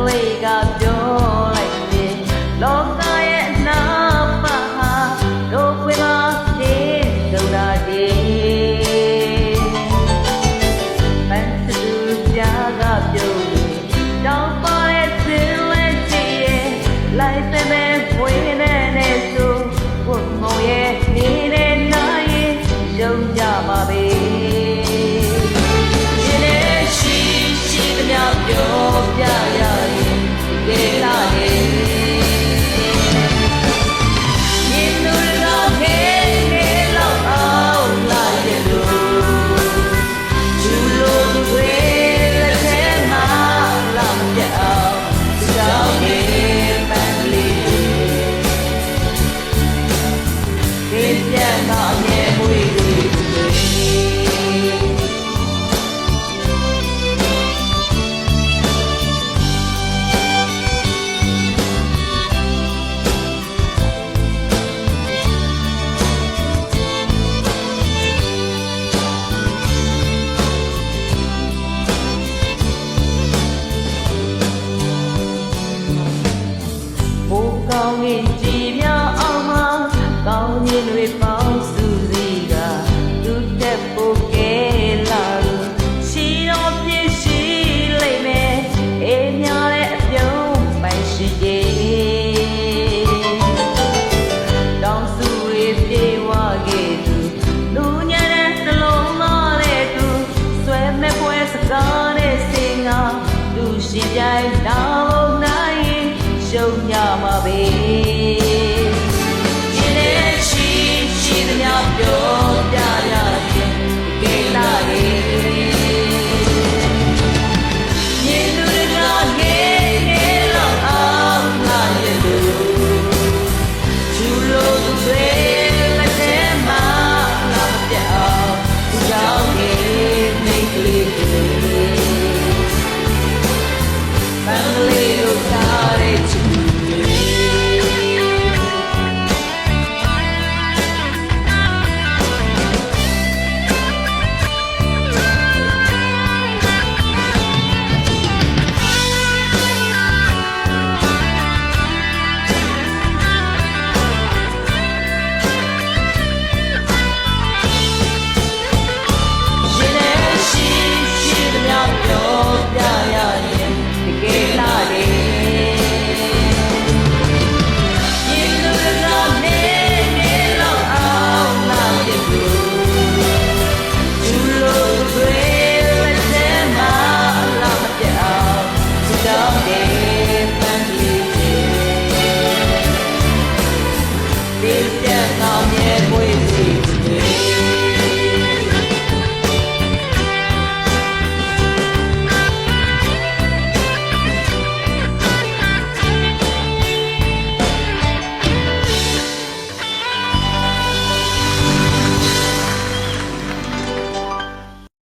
တွေကပြောလိုက်တယ်လောကရဲ့နာပါဟာတို့ခွေပါနေဒုနာဒီမန်သူပြာကပြောတယ်တောင်းပါရဲ့စင်လက်ချီရဲ့လိုက်တဲ့မဲ့ဝေးနေဆိုဘုံမောင်ရဲ့နေတဲ့နိုင်ရှုံးကြပါပဲပြောပြရရင်ကေလာနေမြင်လို့တော့ခဲနေလောက်အောင်လာရလို့သူလိုသူတွေလက်ထဲမှာလာမပြအောင်ကြောက်နေပန်းလေးဒီပြန်တော့မြဲမွေးတွေကောင်းရင်ကြည်ပြအောင်မှာကောင်းရင်တွေပေါင်းစုစည်းကသူတက်ဖို့ကဲလာလို့ရှိတော့ပြည့်ရှိလိမ့်မယ်အေးများတဲ့အပြုံးပိုင်ရှိရဲ့တောင်းစုတွေပြေဝခဲ့သူလူညံတဲ့စလုံးသားတဲ့သူဆွဲမဲ့ပွဲစကားနဲ့စင်ကသူရှင်ပြိုင်တောင်းနိုင်ရှုံးကြမှာပဲ